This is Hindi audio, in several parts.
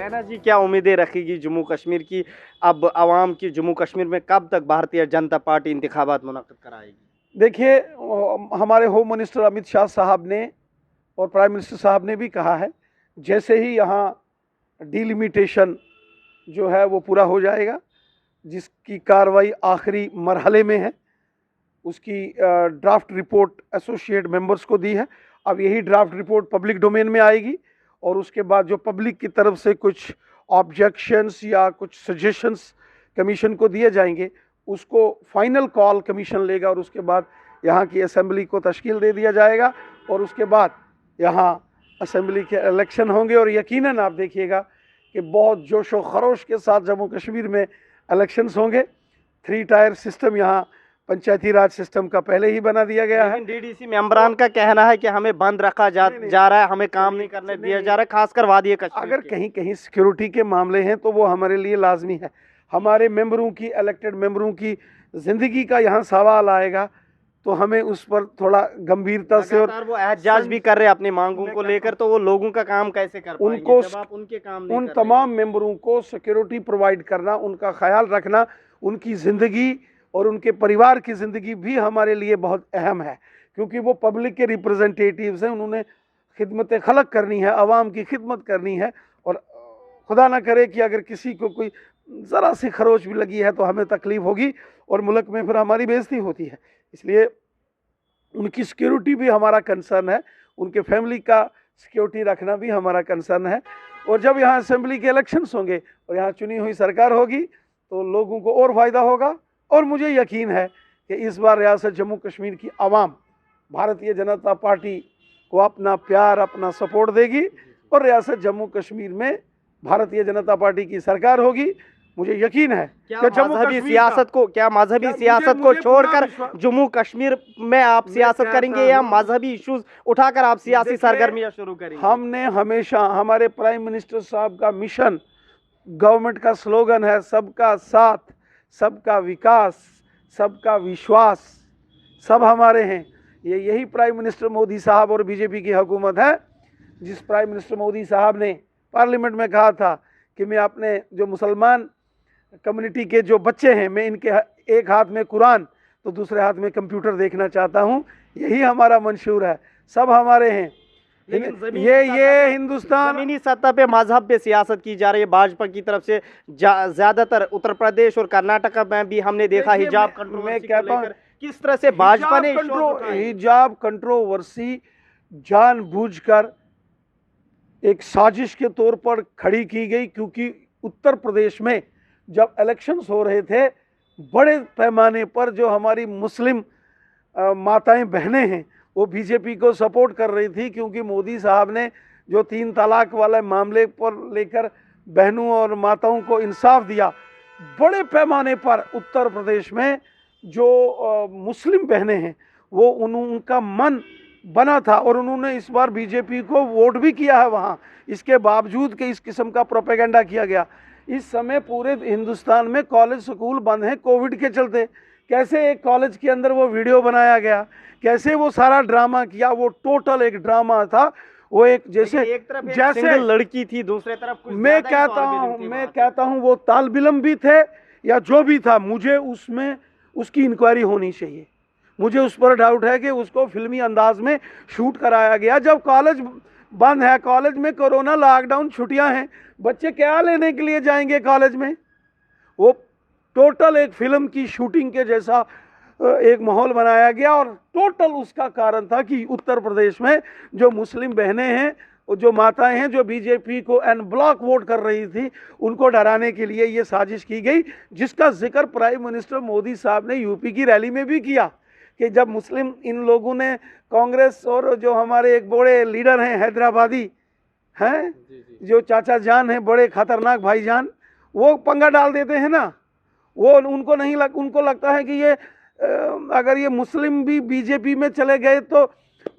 रैना जी, क्या उम्मीदें रखेगी जम्मू कश्मीर की? अब आवाम की जम्मू कश्मीर में कब तक भारतीय जनता पार्टी इंतखाबात मुनक्किद कराएगी? देखिए, हमारे होम मिनिस्टर अमित शाह साहब ने और प्राइम मिनिस्टर साहब ने भी कहा है, जैसे ही यहाँ डिलिमिटेशन जो है वो पूरा हो जाएगा, जिसकी कार्रवाई आखिरी मरहले में है, उसकी ड्राफ्ट रिपोर्ट एसोसिएट मेंबर्स को दी है। अब यही ड्राफ्ट रिपोर्ट पब्लिक डोमेन में आएगी और उसके बाद जो पब्लिक की तरफ से कुछ ऑब्जेक्शंस या कुछ सजेशंस कमीशन को दिए जाएंगे, उसको फाइनल कॉल कमीशन लेगा और उसके बाद यहाँ की असेंबली को तश्कील दे दिया जाएगा और उसके बाद यहाँ असेंबली के इलेक्शन होंगे। और यकीनन आप देखिएगा कि बहुत जोश व खरोश के साथ जम्मू कश्मीर में इलेक्शंस होंगे। 3 टायर सिस्टम यहाँ पंचायती राज सिस्टम का पहले ही बना दिया गया है। डीडीसी मेंबरान का कहना है कि हमें बंद रखा जा रहा है, हमें काम नहीं करने दिया जा रहा है, खासकर वादी कश्मीर। अगर कहीं कहीं सिक्योरिटी के मामले हैं तो वो हमारे लिए लाजमी है। हमारे मेंबरों की, इलेक्टेड मेंबरों की ज़िंदगी का यहाँ सवाल आएगा तो हमें उस पर थोड़ा गंभीरता से, और वो एहतजाज भी कर रहे हैं अपनी मांगों को लेकर, तो वो लोगों का काम कैसे कर पाएंगे उनको जब आप उनके काम नहीं उन कर रहे तमाम मेंबरों को सिक्योरिटी प्रोवाइड करना, उनका ख्याल रखना, उनकी ज़िंदगी और उनके परिवार की ज़िंदगी भी हमारे लिए बहुत अहम है, क्योंकि वो पब्लिक के रिप्रेजेंटेटिव्स हैं। उन्होंने खिदमत खलक करनी है, आवाम की खिदमत करनी है। और खुदा ना करे कि अगर किसी को कोई ज़रा सी खरोच भी लगी है तो हमें तकलीफ़ होगी और मुल्क में फिर हमारी बेइज्जती होती है। इसलिए उनकी सिक्योरिटी भी हमारा कंसर्न है, उनके फैमिली का सिक्योरिटी रखना भी हमारा कंसर्न है। और जब यहाँ असेंबली के इलेक्शंस होंगे और यहाँ चुनी हुई सरकार होगी तो लोगों को और फ़ायदा होगा। और मुझे यकीन है कि इस बार रियासत जम्मू कश्मीर की आवाम भारतीय जनता पार्टी को अपना प्यार, अपना सपोर्ट देगी और रियासत जम्मू कश्मीर में भारतीय जनता पार्टी की सरकार होगी। मुझे यकीन है कि मजहबी सियासत को छोड़कर जम्मू कश्मीर में आप सियासत करेंगे या मजहबी इश्यूज उठाकर आप सियासी सरगर्मियां शुरू करेंगे? हमने हमेशा, हमारे प्राइम मिनिस्टर साहब का मिशन, गवर्नमेंट का स्लोगन है सबका साथ, सबका विकास, सबका विश्वास, सब हमारे हैं। यही प्राइम मिनिस्टर मोदी साहब और बीजेपी की हुकूमत है। जिस प्राइम मिनिस्टर मोदी साहब ने पार्लियामेंट में कहा था कि मैं अपने जो मुसलमान कम्युनिटी के जो बच्चे हैं, मैं इनके एक हाथ में कुरान तो दूसरे हाथ में कंप्यूटर देखना चाहता हूं, यही हमारा मंशूर है। सब हमारे हैं। ये हिंदुस्तान जमीनी सतह पे मजहब पे सियासत की जा रही है भाजपा की तरफ से। ज्यादातर उत्तर प्रदेश और कर्नाटक में भी हमने देखा हिजाब कंट्रोवर्सी। मैं कहता हूं किस तरह से भाजपा ने हिजाब कंट्रोवर्सी जानबूझकर एक साजिश के तौर पर खड़ी की गई, क्योंकि उत्तर प्रदेश में जब इलेक्शंस हो रहे थे, बड़े पैमाने पर जो हमारी मुस्लिम माताएं बहनें हैं वो बीजेपी को सपोर्ट कर रही थी, क्योंकि मोदी साहब ने जो 3 तलाक वाले मामले पर लेकर बहनों और माताओं को इंसाफ दिया। बड़े पैमाने पर उत्तर प्रदेश में जो मुस्लिम बहनें हैं वो उनका मन बना था और उन्होंने इस बार बीजेपी को वोट भी किया है वहाँ। इसके बावजूद कि इस किस्म का प्रोपेगेंडा किया गया। इस समय पूरे हिंदुस्तान में कॉलेज स्कूल बंद हैं कोविड के चलते। कैसे एक कॉलेज के अंदर वो वीडियो बनाया गया, कैसे वो सारा ड्रामा किया, वो टोटल एक ड्रामा था। वो एक जैसे लड़की थी, दूसरे तरफ मैं कहता हूँ वो तालबिलम भी थे या जो भी था, मुझे उसमें उसकी इंक्वायरी होनी चाहिए। मुझे उस पर डाउट है कि उसको फिल्मी अंदाज में शूट कराया गया। जब कॉलेज बंद है, कॉलेज में कोरोना लॉकडाउन छुट्टियां हैं, बच्चे क्या लेने के लिए जाएंगे कॉलेज में? वो टोटल एक फिल्म की शूटिंग के जैसा एक माहौल बनाया गया और टोटल उसका कारण था कि उत्तर प्रदेश में जो मुस्लिम बहनें हैं और जो माताएं हैं जो बीजेपी को एन ब्लॉक वोट कर रही थी, उनको डराने के लिए ये साजिश की गई, जिसका जिक्र प्राइम मिनिस्टर मोदी साहब ने यूपी की रैली में भी किया कि जब मुस्लिम इन लोगों ने कांग्रेस और जो हमारे एक बड़े लीडर हैं हैदराबादी हैं, जो चाचा जान हैं, बड़े खतरनाक भाईजान, वो पंगा डाल देते हैं ना, वो उनको नहीं उनको लगता है कि ये अगर ये मुस्लिम भी बीजेपी में चले गए तो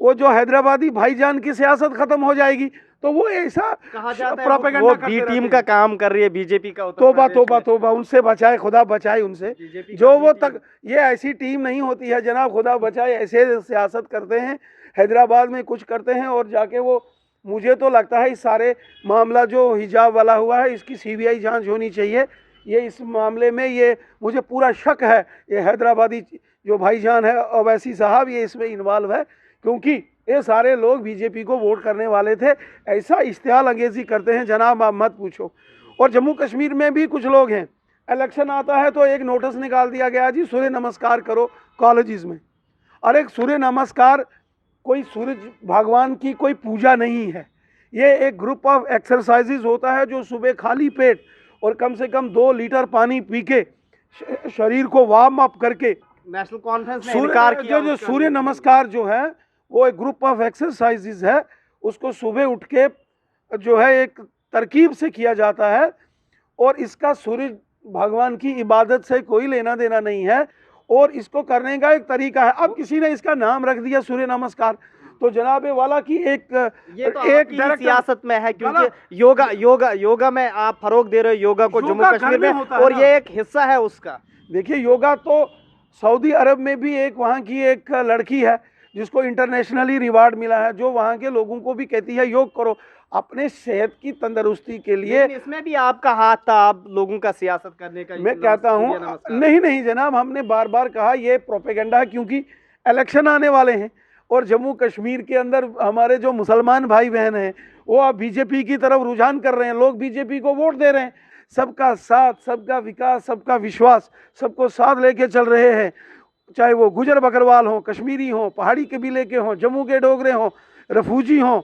वो जो हैदराबादी भाईजान की सियासत खत्म हो जाएगी। तो वो ऐसा प्रोपेगेंडा बी टीम का काम कर रही है बीजेपी का। तोबा तोबा तोबा, उनसे बचाए, खुदा बचाए उनसे। जो वो तक ये ऐसी टीम नहीं होती है जनाब, खुदा बचाए। ऐसे सियासत करते हैं, हैदराबाद में कुछ करते हैं और जाके वो मुझे तो लगता है इस सारे मामला जो हिजाब वाला हुआ है इसकी सीबीआई जांच होनी चाहिए। ये इस मामले में ये मुझे पूरा शक है, ये हैदराबादी जो भाईजान है ओवैसी साहब ये इसमें इन्वॉल्व है, क्योंकि ये सारे लोग बीजेपी को वोट करने वाले थे। ऐसा इश्तिहाल अंगेजी करते हैं जनाब, आप मत पूछो। और जम्मू कश्मीर में भी कुछ लोग हैं, इलेक्शन आता है तो एक नोटिस निकाल दिया गया जी सूर्य नमस्कार करो कॉलेजेस में। और एक सूर्य नमस्कार कोई सूरज भगवान की कोई पूजा नहीं है, ये एक ग्रुप ऑफ एक्सरसाइजेज होता है जो सुबह खाली पेट और कम से कम 2 लीटर पानी पी के शरीर को वार्म अप करके नेशनल कॉन्फ्रेंस ने इनकार किया। जो सूर्य नमस्कार जो है वो एक ग्रुप ऑफ एक्सरसाइजेज है, उसको सुबह उठ के जो है एक तरकीब से किया जाता है और इसका सूर्य भगवान की इबादत से कोई लेना देना नहीं है और इसको करने का एक तरीका है। अब किसी ने इसका नाम रख दिया सूर्य नमस्कार, तो जनाबे वाला की एक ये तो एक सियासत में है, क्योंकि योगा में आप फरोग दे रहे हो योगा को जम्मू कश्मीर में, और ये एक हिस्सा है उसका। देखिए योगा तो सऊदी अरब में भी एक वहाँ की एक लड़की है जिसको इंटरनेशनली रिवार्ड मिला है, जो वहाँ के लोगों को भी कहती है योग करो अपने सेहत की तंदुरुस्ती के लिए। इसमें भी आपका हाथ था, आप लोगों का सियासत करने का। मैं कहता हूँ नहीं जनाब, हमने बार बार कहा ये प्रोपेगेंडा है, क्योंकि इलेक्शन आने वाले हैं और जम्मू कश्मीर के अंदर हमारे जो मुसलमान भाई बहन हैं वो अब बीजेपी की तरफ रुझान कर रहे हैं, लोग बीजेपी को वोट दे रहे हैं। सबका साथ, सबका विकास, सबका विश्वास, सबको साथ लेके चल रहे हैं, चाहे वो गुजर बकरवाल हों, कश्मीरी हों, पहाड़ी कबीले के हों, जम्मू के डोगरे हों, रफूजी हों,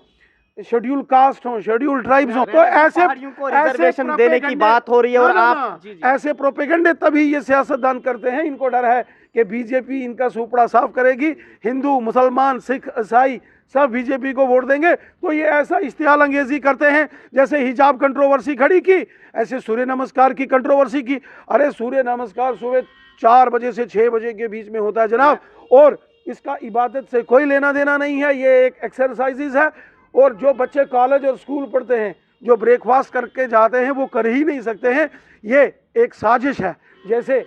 शेड्यूल कास्ट हों, शेड्यूल ट्राइब्स हों। तो ऐसे रिजर्वेशन देने की बात हो रही है और आप ऐसे प्रोपेगेंडे तभी ये सियासतदान करते हैं, इनको डर है कि बीजेपी इनका सुपड़ा साफ करेगी, हिंदू मुसलमान सिख ईसाई सब बीजेपी को वोट देंगे। तो ये ऐसा इश्तिहाल अंगेजी करते हैं, जैसे हिजाब कंट्रोवर्सी खड़ी की, ऐसे सूर्य नमस्कार की कंट्रोवर्सी की। अरे सूर्य नमस्कार सुबह 4 बजे से 6 बजे के बीच में होता है जनाब, और इसका इबादत से कोई लेना देना नहीं है, ये एक एक्सरसाइजेज है। और जो बच्चे कॉलेज और स्कूल पढ़ते हैं, जो ब्रेकफास्ट करके जाते हैं, वो कर ही नहीं सकते हैं, ये एक साजिश है। जैसे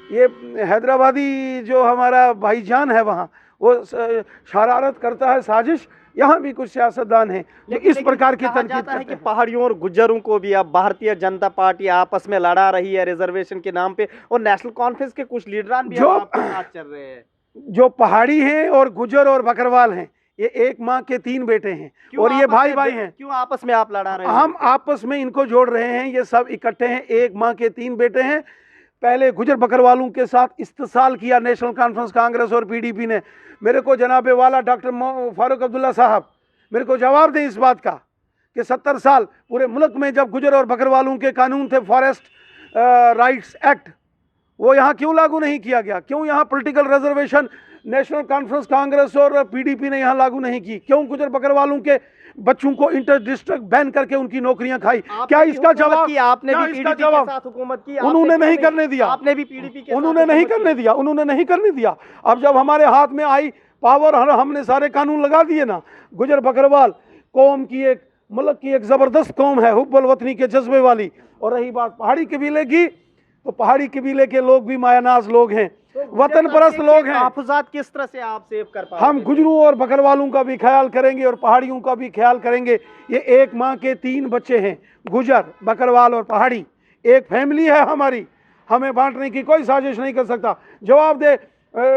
ये हैदराबादी जो हमारा भाईजान है वहाँ वो शरारत करता है, साजिश, यहाँ भी कुछ सियासतदान हैं जो इस प्रकार की तनकीद करते हैं कि पहाड़ियों और गुज्जरों को भी अब भारतीय जनता पार्टी आपस में लड़ा रही है रिजर्वेशन के नाम पे, और नेशनल कॉन्फ्रेंस के कुछ लीडरान भी आपके साथ चल रहे हैं। जो पहाड़ी हैं और गुज्जर और बकरवाल हैं, ये एक माँ के 3 बेटे हैं और ये भाई भाई हैं। क्यों आपस में आप लड़ा रहे हैं? हम आपस में इनको जोड़ रहे हैं, ये सब इकट्ठे हैं, एक माँ के 3 बेटे हैं। पहले गुजर बकरवालों के साथ इस्तेसाल किया नेशनल कॉन्फ्रेंस कांग्रेस और पीडीपी ने। मेरे को जनाबे वाला डॉक्टर फारूक अब्दुल्ला साहब मेरे को जवाब दें इस बात का कि 70 साल पूरे मुल्क में जब गुजर और बकरवालों के कानून थे, फॉरेस्ट राइट्स एक्ट, वो यहाँ क्यों लागू नहीं किया गया? क्यों यहाँ political reservation national conference Congress और पीडीपी ने यहाँ लागू नहीं की? क्यों गुजर बकरवालों के बच्चों को इंटर डिस्ट्रिक्ट बैन करके उनकी नौकरियां खाई? क्या इसका जवाब? आपने भी पीडीपी के साथ हुकूमत की, उन्होंने नहीं करने दिया। आपने भी पीडीपी के उन्होंने नहीं करने दिया, उन्होंने नहीं करने दिया। अब जब हमारे हाथ में आई पावर, हमने सारे कानून लगा दिए ना। गुजर बकरवाल कौम की एक, मुल्क की एक जबरदस्त कौम है, हुब्बुल वतनी के जज्बे वाली। और रही बात पहाड़ी कबीले की, तो पहाड़ी कबीले के लोग भी मायानाज लोग हैं, वतन परस्त लोग हैं। तहफ़्फ़ुज़ात किस तरह से आप सेव कर पाएंगे? हम गुजरों और बकरवालों का भी ख्याल करेंगे और पहाड़ियों का भी ख्याल करेंगे। ये एक माँ के 3 बच्चे हैं, गुजर बकरवाल और पहाड़ी, एक फैमिली है हमारी, हमें बांटने की कोई साजिश नहीं कर सकता। जवाब दे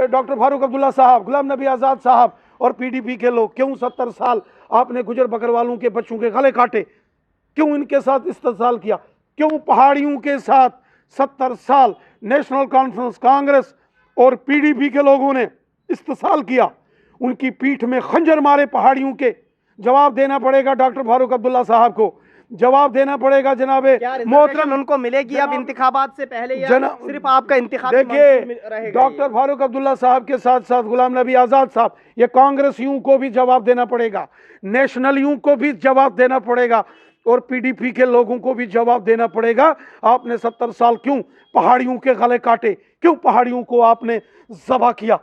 डॉक्टर फारूक अब्दुल्ला साहब, गुलाम नबी आज़ाद साहब और पीडीपी के लोग, क्यों 70 साल आपने गुजर बकरवालों के बच्चों के गले काटे? क्यों इनके साथ इस्तेसाल किया? क्यों पहाड़ियों के साथ 70 साल नेशनल कॉन्फ्रेंस कांग्रेस और पीडीपी के लोगों ने इस्तेसाल किया? उनकी पीठ में खंजर मारे पहाड़ियों के। जवाब देना पड़ेगा डॉक्टर फारूक अब्दुल्ला साहब को, जवाब देना पड़ेगा जनाबे मोहतरम। उनको मिलेगी अब इंतखाबात से पहले या सिर्फ आपका इंतखाब? देखिए डॉक्टर फारूक अब्दुल्ला साहब के साथ साथ गुलाम नबी आज़ाद साहब, ये कांग्रेसियों को भी जवाब देना पड़ेगा, नेशनलियों को भी जवाब देना पड़ेगा और पीडीपी के लोगों को भी जवाब देना पड़ेगा। आपने 70 साल क्यों पहाड़ियों के गले काटे? क्यों पहाड़ियों को आपने ज़बह किया?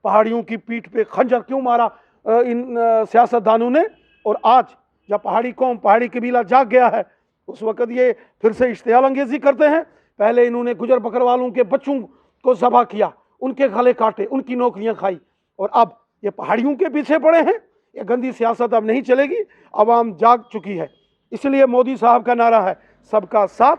पहाड़ियों की पीठ पे खंजर क्यों मारा इन सियासतदानों ने? और आज जब पहाड़ी कौम, पहाड़ी कबीला जाग गया है, उस वक़्त ये फिर से इश्तिहाल अंगेजी करते हैं। पहले इन्होंने गुजर बकरवालों के बच्चों को ज़बह किया, उनके गले काटे, उनकी नौकरियां खाई, और अब ये पहाड़ियों के पीछे पड़े हैं। ये गंदी सियासत अब नहीं चलेगी, आवाम जाग चुकी है। इसलिए मोदी साहब का नारा है सबका साथ,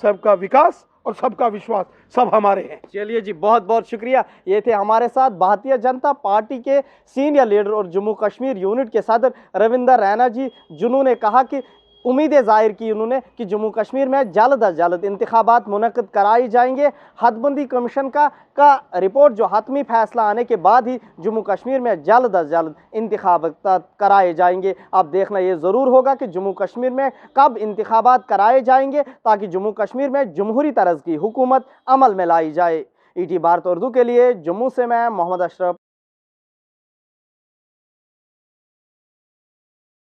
सबका विकास और सबका विश्वास, सब हमारे हैं। चलिए जी, बहुत बहुत शुक्रिया। ये थे हमारे साथ भारतीय जनता पार्टी के सीनियर लीडर और जम्मू कश्मीर यूनिट के सदर रविंदर रैना जी, जिन्होंने कहा कि उम्मीदें जाहिर की उन्होंने कि जम्मू कश्मीर में जल्द अज जल्द इंतखाबात मुनक्किद कराए जाएंगे। हदबंदी कमीशन का रिपोर्ट जो हतमी फैसला आने के बाद ही जम्मू कश्मीर में जल्द अज जल्द इंतखाबात कराए जाएंगे। अब देखना ये ज़रूर होगा कि जम्मू कश्मीर में कब इंतखाबात कराए जाएंगे ताकि जम्मू कश्मीर में जमहूरी तर्ज की हुकूमत अमल में लाई जाए। ईटी भारत उर्दू के लिए जम्मू से मैं मोहम्मद अशरफ।